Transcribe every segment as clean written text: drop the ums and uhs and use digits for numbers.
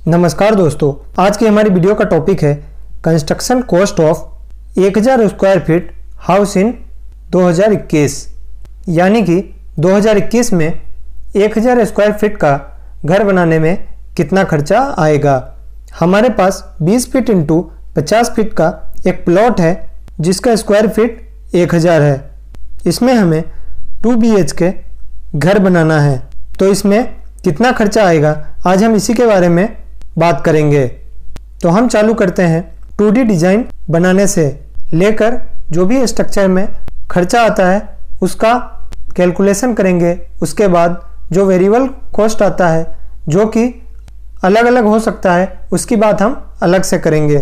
नमस्कार दोस्तों, आज की हमारी वीडियो का टॉपिक है construction cost of 1000 square feet house in 2021। यानी कि 2021 में 1000 स्क्वायर फीट का घर बनाने में कितना खर्चा आएगा। हमारे पास 20 फीट इंटू 50 फीट का एक प्लॉट है जिसका स्क्वायर फीट 1000 है। इसमें हमें 2 BHK घर बनाना है, तो इसमें कितना खर्चा आएगा आज हम इसी के बारे में बात करेंगे। तो हम चालू करते हैं 2D डिज़ाइन बनाने से लेकर जो भी स्ट्रक्चर में खर्चा आता है उसका कैलकुलेशन करेंगे। उसके बाद जो वेरिएबल कॉस्ट आता है जो कि अलग अलग हो सकता है उसकी बात हम अलग से करेंगे।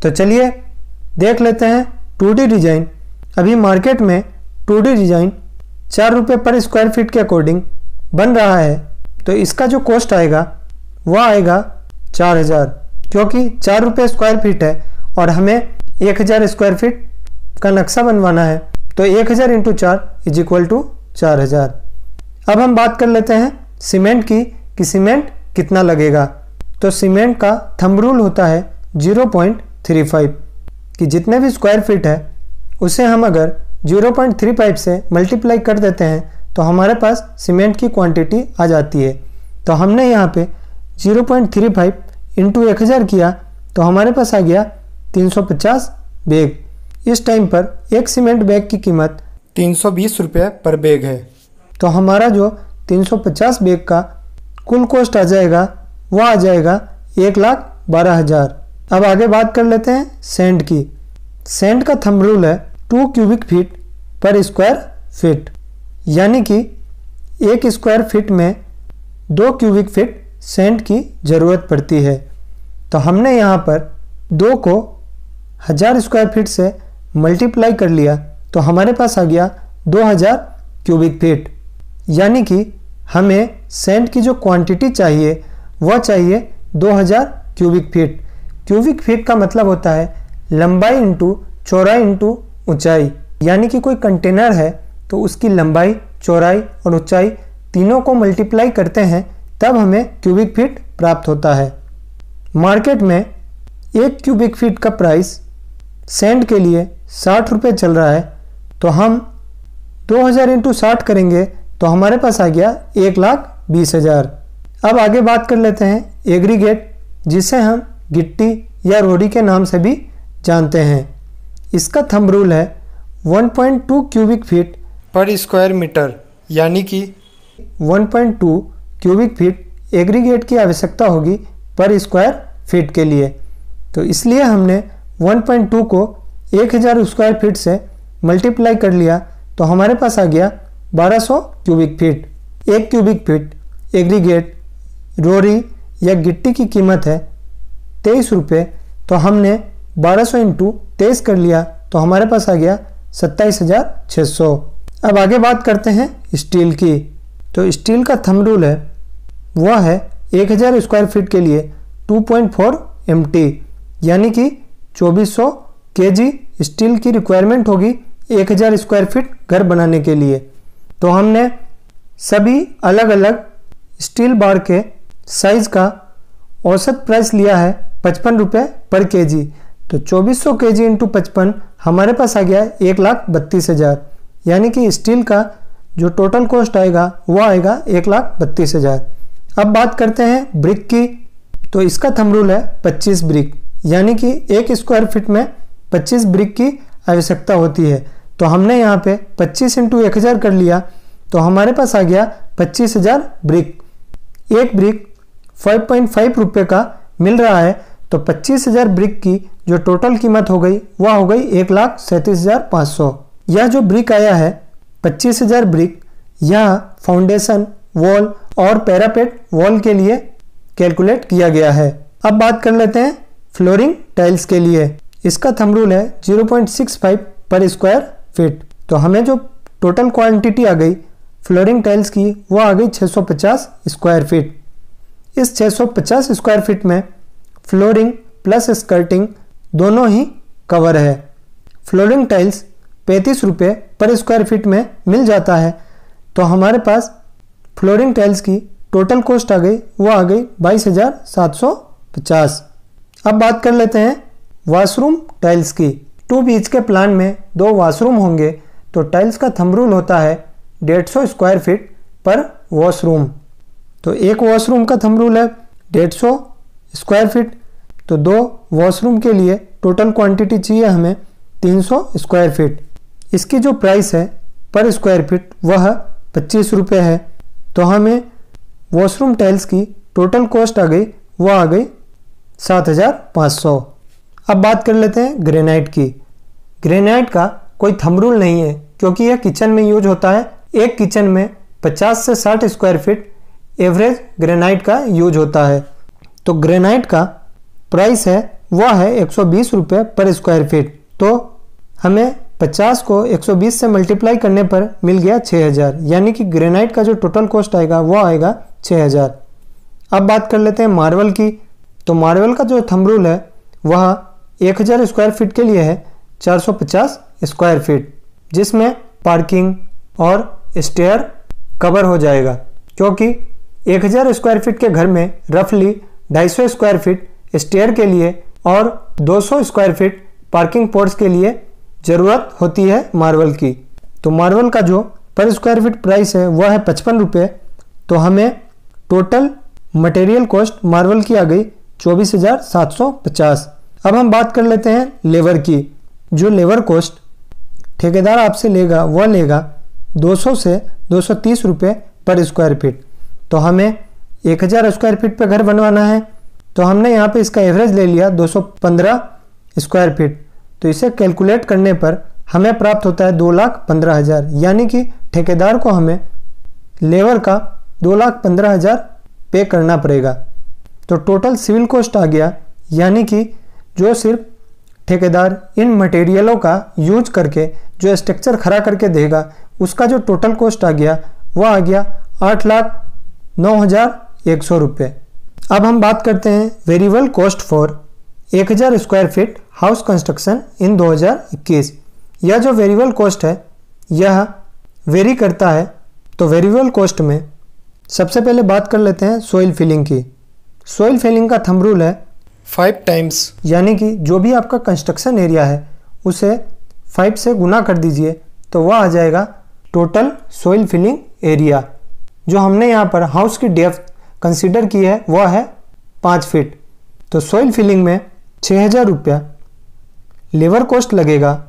तो चलिए देख लेते हैं 2D डिज़ाइन। अभी मार्केट में 2D डिज़ाइन 4 रुपये पर स्क्वायर फीट के अकॉर्डिंग बन रहा है, तो इसका जो कॉस्ट आएगा वह आएगा 4000, क्योंकि 4 रुपये स्क्वायर फीट है और हमें 1000 स्क्वायर फीट का नक्शा बनवाना है, तो 1000 × 4 = 4000। अब हम बात कर लेते हैं सीमेंट की कि सीमेंट कितना लगेगा। तो सीमेंट का थंब रूल होता है 0.35 कि जितने भी स्क्वायर फीट है उसे हम अगर 0.35 से मल्टीप्लाई कर देते हैं तो हमारे पास सीमेंट की क्वांटिटी आ जाती है। तो हमने यहाँ पे 0.35 × 1000 किया तो हमारे पास आ गया 350 बैग। इस टाइम पर एक सीमेंट बैग की कीमत 320 रुपये पर बैग है। तो हमारा जो 350 बैग का कुल कॉस्ट आ जाएगा वह आ जाएगा 1,12,000। अब आगे बात कर लेते हैं सेंट की। सेंट का थंब रूल है 2 क्यूबिक फीट पर स्क्वायर फीट, यानी कि 1 स्क्वायर फीट में 2 क्यूबिक फीट सेंट की ज़रूरत पड़ती है। तो हमने यहाँ पर 2 को 1000 स्क्वायर फीट से मल्टीप्लाई कर लिया तो हमारे पास आ गया 2000 क्यूबिक फीट। यानी कि हमें सेंट की जो क्वांटिटी चाहिए वह चाहिए 2000 क्यूबिक फीट। क्यूबिक फीट का मतलब होता है लंबाई इंटू चौड़ाई इंटू ऊंचाई। यानी कि कोई कंटेनर है तो उसकी लंबाई, चौड़ाई और ऊंचाई तीनों को मल्टीप्लाई करते हैं तब हमें क्यूबिक फीट प्राप्त होता है। मार्केट में 1 क्यूबिक फीट का प्राइस सेंट के लिए 60 रुपये चल रहा है, तो हम 2000 × 60 करेंगे तो हमारे पास आ गया 1,20,000। अब आगे बात कर लेते हैं एग्रीगेट, जिसे हम गिट्टी या रोड़ी के नाम से भी जानते हैं। इसका थंब रूल है 1.2 क्यूबिक फीट पर स्क्वायर मीटर, यानी कि 1.2 क्यूबिक फीट एग्रीगेट की आवश्यकता होगी पर स्क्वायर फीट के लिए। तो इसलिए हमने 1.2 को 1000 स्क्वायर फीट से मल्टीप्लाई कर लिया तो हमारे पास आ गया 1200 cubic feet. 1 cubic feet aggregate Rory या गिट्टी की कीमत है 23 रुपये, तो हमने 1200 × 23 कर लिया तो हमारे पास आ गया 27,600। अब आगे बात करते हैं स्टील की। तो स्टील का थंब रूल है वह है 1000 स्क्वायर फीट के लिए 2.4 MT, यानी कि 2400 kg स्टील की रिक्वायरमेंट होगी 1000 स्क्वायर फीट घर बनाने के लिए। तो हमने सभी अलग अलग स्टील बार के साइज का औसत प्राइस लिया है 55 रुपये पर kg। तो 2400 kg × 55 हमारे पास आ गया 1,32,000, यानी कि स्टील का जो टोटल कॉस्ट आएगा वो आएगा 1,32,000। अब बात करते हैं ब्रिक की। तो इसका थंब रूल है 25 ब्रिक, यानी कि 1 स्क्वायर फीट में 25 ब्रिक की आवश्यकता होती है। तो हमने यहाँ पे 25 × 1000 कर लिया तो हमारे पास आ गया 25,000 ब्रिक। एक ब्रिक 5.5 रुपये का मिल रहा है, तो 25,000 ब्रिक की जो टोटल कीमत हो गई वह हो गई 1,37,500। यह जो ब्रिक आया है 25,000 ब्रिक, यह फाउंडेशन, वॉल और पैरापेट वॉल के लिए कैलकुलेट किया गया है। अब बात कर लेते हैं फ्लोरिंग टाइल्स के लिए। इसका थंब रूल है 0.65 पर स्क्वायर फीट। तो हमें जो टोटल क्वांटिटी आ गई फ्लोरिंग टाइल्स की वह आ गई 650 स्क्वायर फीट। इस 650 स्क्वायर फीट में फ्लोरिंग प्लस स्कर्टिंग दोनों ही कवर है। फ्लोरिंग टाइल्स 35 रुपये पर स्क्वायर फीट में मिल जाता है, तो हमारे पास फ्लोरिंग टाइल्स की टोटल कॉस्ट आ गई वो आ गई 22,750। अब बात कर लेते हैं वॉशरूम टाइल्स की। 2 BHK प्लान में 2 वॉशरूम होंगे तो टाइल्स का थंब रूल होता है 150 स्क्वायर फीट पर वॉशरूम। तो एक वॉशरूम का थंब रूल है 150 स्क्वायर फीट, तो 2 वॉशरूम के लिए टोटल क्वांटिटी चाहिए हमें 300 स्क्वायर फीट। इसकी जो प्राइस है पर स्क्वायर फीट वह 25 रुपये है। तो हमें वॉशरूम टाइल्स की टोटल कॉस्ट आ गई वो आ गई 7,500। अब बात कर लेते हैं ग्रेनाइट की। ग्रेनाइट का कोई थंब रूल नहीं है क्योंकि यह किचन में यूज होता है। एक किचन में 50 से 60 स्क्वायर फीट एवरेज ग्रेनाइट का यूज होता है। तो ग्रेनाइट का प्राइस है वह है 120 रुपये पर स्क्वायर फीट। तो हमें 50 को 120 से मल्टीप्लाई करने पर मिल गया 6,000, यानी कि ग्रेनाइट का जो टोटल कॉस्ट आएगा वो आएगा 6,000। अब बात कर लेते हैं मार्बल की। तो मार्बल का जो थंब रूल है वह 1,000 स्क्वायर फीट के लिए है 450 स्क्वायर फीट, जिसमें पार्किंग और स्टेयर कवर हो जाएगा, क्योंकि 1,000 स्क्वायर फीट के घर में रफली 250 स्क्वायर फीट स्टेयर के लिए और 200 स्क्वायर फीट पार्किंग पोर्ट्स के लिए ज़रूरत होती है मार्बल की। तो मार्बल का जो पर स्क्वायर फीट प्राइस है वह है 55 रुपये। तो हमें टोटल मटेरियल कॉस्ट मार्बल की आ गई 24,750। अब हम बात कर लेते हैं लेबर की। जो लेबर कॉस्ट ठेकेदार आपसे लेगा वह लेगा 200 से 230 रुपये पर स्क्वायर फीट। तो हमें 1,000 स्क्वायर फीट पे घर बनवाना है, तो हमने यहाँ पे इसका एवरेज ले लिया 215 स्क्वायर फीट। तो इसे कैलकुलेट करने पर हमें प्राप्त होता है 2,15,000, यानी कि ठेकेदार को हमें लेबर का 2,15,000 पे करना पड़ेगा। तो टोटल सिविल कॉस्ट आ गया, यानी कि जो सिर्फ ठेकेदार इन मटेरियलों का यूज करके जो स्ट्रक्चर खड़ा करके देगा उसका जो टोटल कॉस्ट आ गया वो आ गया 8,09,100 रुपये। अब हम बात करते हैं variable cost for 1,000 square feet house construction इन 2021। यह जो वेरिएबल कॉस्ट है यह वेरी करता है। तो वेरिएबल कॉस्ट में सबसे पहले बात कर लेते हैं सॉइल फिलिंग की। सॉइल फिलिंग का थंब रूल है 5 टाइम्स, यानी कि जो भी आपका कंस्ट्रक्शन एरिया है उसे 5 से गुना कर दीजिए तो वह आ जाएगा टोटल सॉइल फिलिंग एरिया। जो हमने यहाँ पर हाउस की डेप्थ कंसीडर की है वह है 5 फीट। तो सॉइल फिलिंग में 6,000 रुपया लेबर कॉस्ट लगेगा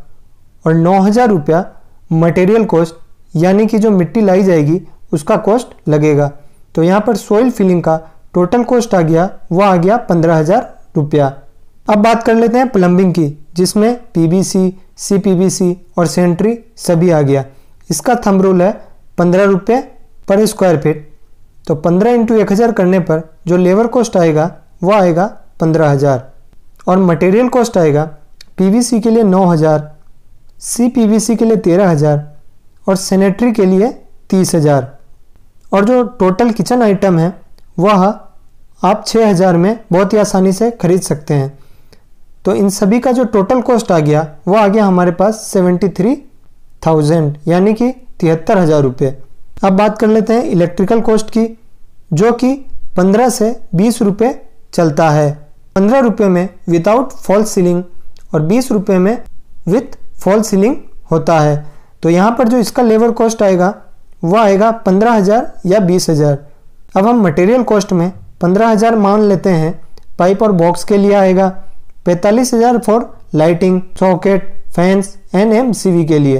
और 9,000 रुपया मटेरियल कॉस्ट, यानी कि जो मिट्टी लाई जाएगी उसका कॉस्ट लगेगा। तो यहाँ पर सॉइल फिलिंग का टोटल कॉस्ट आ गया वो आ गया 15,000 रुपया। अब बात कर लेते हैं प्लम्बिंग की, जिसमें PVC, CPVC और सेंट्री सभी आ गया। इसका थंब रूल है 15 रुपये पर स्क्वायर फीट। तो 15 × 1,000 करने पर जो लेबर कॉस्ट आएगा वो आएगा 15,000 और मटेरियल कॉस्ट आएगा PVC के लिए 9,000, CPVC के लिए 13,000 और सैनिटरी के लिए 30,000। और जो टोटल किचन आइटम है वह आप 6,000 में बहुत ही आसानी से खरीद सकते हैं। तो इन सभी का जो टोटल कॉस्ट आ गया वो आ गया हमारे पास 73,000, यानी कि 73,000 रुपये। अब बात कर लेते हैं इलेक्ट्रिकल कॉस्ट की, जो कि 15 से 20 रुपये चलता है। 15 रुपये में विदाउट फॉल सीलिंग और 20 रुपये में विथ फॉल सीलिंग होता है। तो यहाँ पर जो इसका लेबर कॉस्ट आएगा वो आएगा 15,000 या 20,000। अब हम मटेरियल कॉस्ट में 15,000 मान लेते हैं। पाइप और बॉक्स के लिए आएगा 45,000 for lighting, socket, fans and MCV के लिए।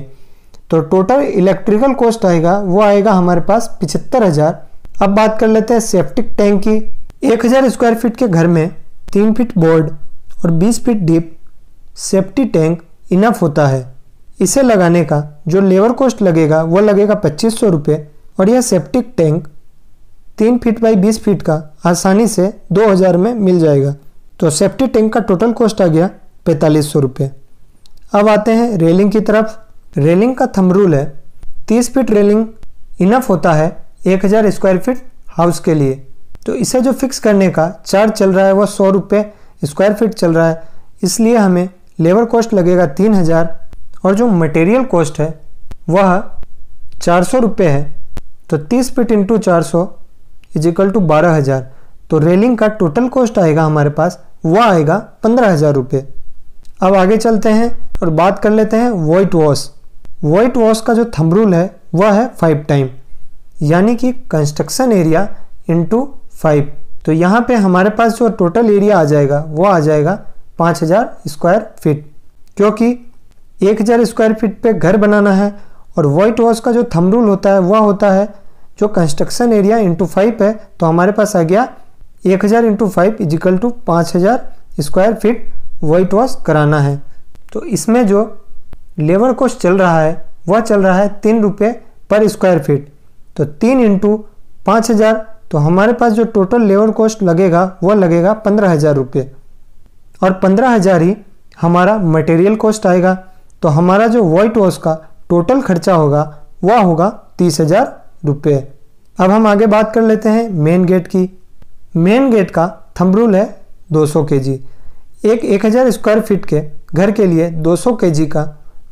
तो टोटल इलेक्ट्रिकल कॉस्ट आएगा वो आएगा हमारे पास 75,000। अब बात कर लेते हैं सेप्टिक टैंक की। 1,000 स्क्वायर फीट के घर में 3 फीट बोर्ड और 20 feet deep safety tank enough होता है। इसे लगाने का जो लेबर कॉस्ट लगेगा वो लगेगा 2,500 रुपये और यह septic tank 3 feet by 20 feet का आसानी से 2,000 में मिल जाएगा। तो सेफ्टी टैंक का टोटल कॉस्ट आ गया 4,500 रुपये। अब आते हैं रेलिंग की तरफ। रेलिंग का थंब रूल है 30 फीट रेलिंग इनफ होता है 1,000 स्क्वायर फीट हाउस के लिए। तो इसे जो फिक्स करने का चार्ज चल रहा है वह 100 रुपये स्क्वायर फीट चल रहा है, इसलिए हमें लेबर कॉस्ट लगेगा 3,000 और जो मटेरियल कॉस्ट है वह 400 रुपये है। तो 30 feet into 400 is equal to 12,000। तो रेलिंग का टोटल कॉस्ट आएगा हमारे पास, वह आएगा 15,000 रुपये। अब आगे चलते हैं और बात कर लेते हैं वाइट वॉश। वाइट वॉश का जो थंब रूल है वह है 5 टाइम, यानी कि कंस्ट्रक्शन एरिया इंटू 5। तो यहाँ पे हमारे पास जो टोटल एरिया आ जाएगा वो आ जाएगा 5,000 स्क्वायर फीट, क्योंकि 1,000 स्क्वायर फीट पे घर बनाना है। और वाइट वॉश का जो थंब रूल होता है वह होता है जो कंस्ट्रक्शन एरिया इंटू 5 है, तो हमारे पास आ गया 1,000 into 5 is equal to 5,000 square feet whitewash कराना है। तो इसमें जो लेबर कॉस्ट चल रहा है वह चल रहा है 3 रुपये पर स्क्वायर फीट। तो 3 इंटू 5,000, तो हमारे पास जो टोटल लेबर कॉस्ट लगेगा वह लगेगा 15,000 रुपये, और 15,000 ही हमारा मटेरियल कॉस्ट आएगा। तो हमारा जो वाइट वॉश का टोटल खर्चा होगा वह होगा 30,000 रुपये। अब हम आगे बात कर लेते हैं मेन गेट की। मेन गेट का थंब रूल है 200 kg। एक 1,000 स्क्वायर फीट के घर के लिए 200 kg का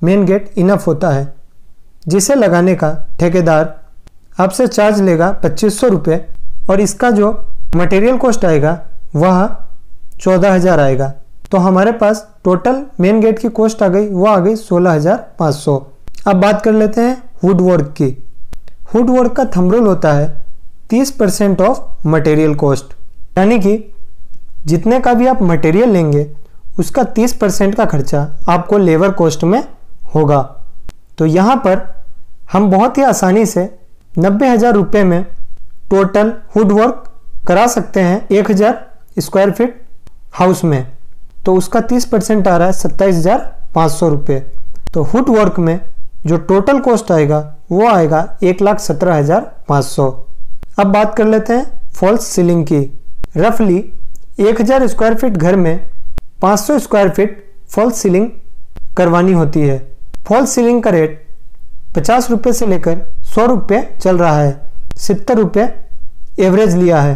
मेन गेट इनफ होता है, जिसे लगाने का ठेकेदार आपसे चार्ज लेगा 2,500 रुपये, और इसका जो मटेरियल कॉस्ट आएगा वह 14,000 आएगा। तो हमारे पास टोटल मेन गेट की कॉस्ट आ गई, वो आ गई 16,500। अब बात कर लेते हैं वुड वर्क की। वुड वर्क का थंब रूल होता है 30% ऑफ मटेरियल कॉस्ट, यानी कि जितने का भी आप मटेरियल लेंगे उसका 30% का खर्चा आपको लेबर कॉस्ट में होगा। तो यहाँ पर हम बहुत ही आसानी से 90,000 रुपये में टोटल वुड वर्क करा सकते हैं 1,000 स्क्वायर फीट हाउस में। तो उसका 30% आ रहा है 27,500 रुपये। तो वुड वर्क में जो टोटल कॉस्ट आएगा वो आएगा 1,17,500। अब बात कर लेते हैं फॉल्स सीलिंग की। रफली 1,000 स्क्वायर फीट घर में 500 स्क्वायर फीट फॉल्स सीलिंग करवानी होती है। फॉल्स सीलिंग का रेट 50 रुपये से लेकर 100 रुपये चल रहा है, 70 रुपये एवरेज लिया है।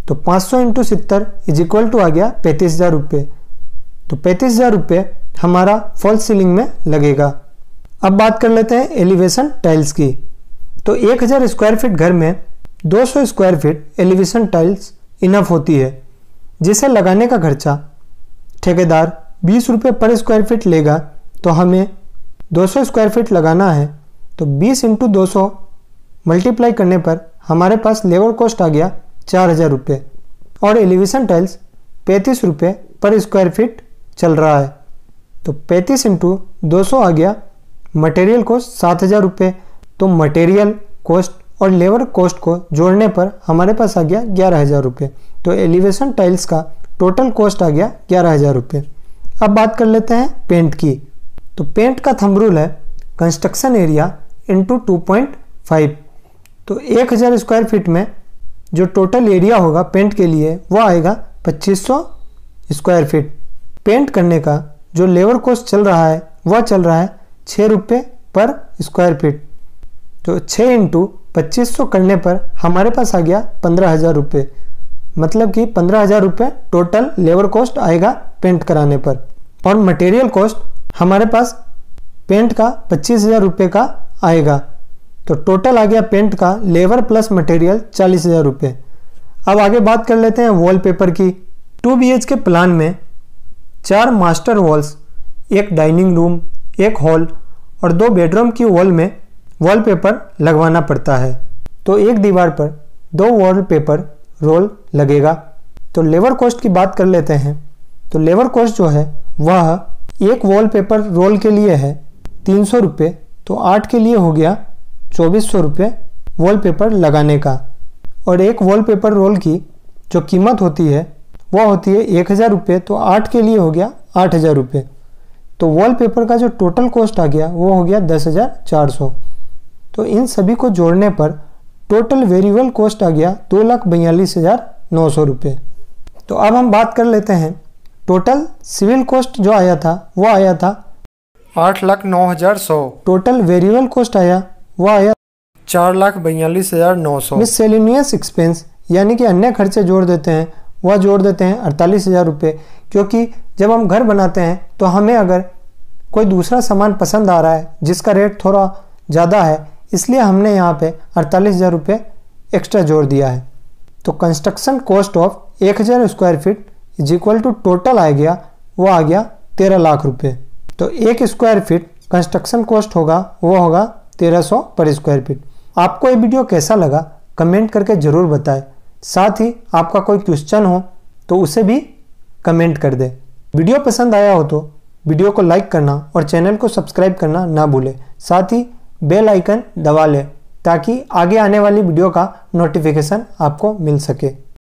तो 500 इंटू 70 इज इक्वल टू आ गया 35,000 रुपये। तो 35,000 रुपये हमारा फॉल्स सीलिंग में लगेगा। अब बात कर लेते हैं एलिवेशन टाइल्स की। तो 1,000 स्क्वायर फीट घर में 200 square feet elevation tiles enough होती है, जिसे लगाने का खर्चा ठेकेदार 20 रुपये पर स्क्वायर फीट लेगा। तो हमें 200 स्क्वायर फीट लगाना है, तो 20 इंटू 200 मल्टीप्लाई करने पर हमारे पास लेबर कॉस्ट आ गया 4,000 रुपये, और एलिवेशन टाइल्स 35 रुपये पर स्क्वायर फीट चल रहा है। तो 35 इंटू 200 आ गया मटेरियल कॉस्ट 7,000 रुपये। तो मटेरियल कॉस्ट और लेबर कॉस्ट को जोड़ने पर हमारे पास आ गया 11,000 रुपये। तो एलिवेशन टाइल्स का टोटल कॉस्ट आ गया 11,000 रुपये। अब बात कर लेते हैं पेंट की। तो पेंट का थंब रूल है कंस्ट्रक्शन एरिया इंटू 2.5। तो 1,000 स्क्वायर फीट में जो टोटल एरिया होगा पेंट के लिए वो आएगा 2,500 स्क्वायर फीट। पेंट करने का जो लेबर कॉस्ट चल रहा है वह चल रहा है 6 रुपये पर स्क्वायर फीट। तो 6 इंटू 2,500 करने पर हमारे पास आ गया 15,000 रुपये, मतलब कि 15,000 रुपये टोटल लेबर कॉस्ट आएगा पेंट कराने पर। और मटेरियल कॉस्ट हमारे पास पेंट का 25,000 रुपये का आएगा। तो टोटल आ गया पेंट का लेबर प्लस मटेरियल 40,000 रुपये। अब आगे बात कर लेते हैं वॉलपेपर की। 2 BHK प्लान में 4 मास्टर वॉल्स, एक डाइनिंग रूम, एक हॉल और 2 बेडरूम की वॉल में वॉलपेपर लगवाना पड़ता है। तो एक दीवार पर 2 वॉलपेपर रोल लगेगा। तो लेबर कॉस्ट की बात कर लेते हैं। तो लेबर कॉस्ट जो है वह एक वॉलपेपर रोल के लिए है 300 रुपये। तो 8 के लिए हो गया 2,400 रुपये वॉलपेपर लगाने का। और एक वॉलपेपर रोल की जो कीमत होती है वह होती है 1,000 रुपये। तो 8 के लिए हो गया 8,000 रुपये। तो वॉलपेपर का जो टोटल कॉस्ट आ गया वो हो गया 10,400। तो इन सभी को जोड़ने पर टोटल वेरिएबल कॉस्ट आ गया 2,42,900 रुपये। तो अब हम बात कर लेते हैं टोटल सिविल कॉस्ट जो आया था वो आया था 8,09,100। टोटल वेरिएबल कॉस्ट आया वो आया 4,42,900। मिससेलेनियस एक्सपेंस यानी कि अन्य खर्चे जोड़ देते हैं, वह जोड़ देते हैं 48,000 रुपये, क्योंकि जब हम घर बनाते हैं तो हमें अगर कोई दूसरा सामान पसंद आ रहा है जिसका रेट थोड़ा ज़्यादा है, इसलिए हमने यहाँ पे 48,000 रुपये एक्स्ट्रा जोड़ दिया है। तो construction cost of 1000 square feet is equal to total आ गया, वो आ गया 13 लाख रुपए। तो 1 स्क्वायर फीट कंस्ट्रक्शन कॉस्ट होगा, वो होगा 1300 पर स्क्वायर फीट। आपको ये वीडियो कैसा लगा कमेंट करके ज़रूर बताएं। साथ ही आपका कोई क्वेश्चन हो तो उसे भी कमेंट कर दें। वीडियो पसंद आया हो तो वीडियो को लाइक करना और चैनल को सब्सक्राइब करना ना भूलें। साथ ही बेल आइकन दबा लें ताकि आगे आने वाली वीडियो का नोटिफिकेशन आपको मिल सके।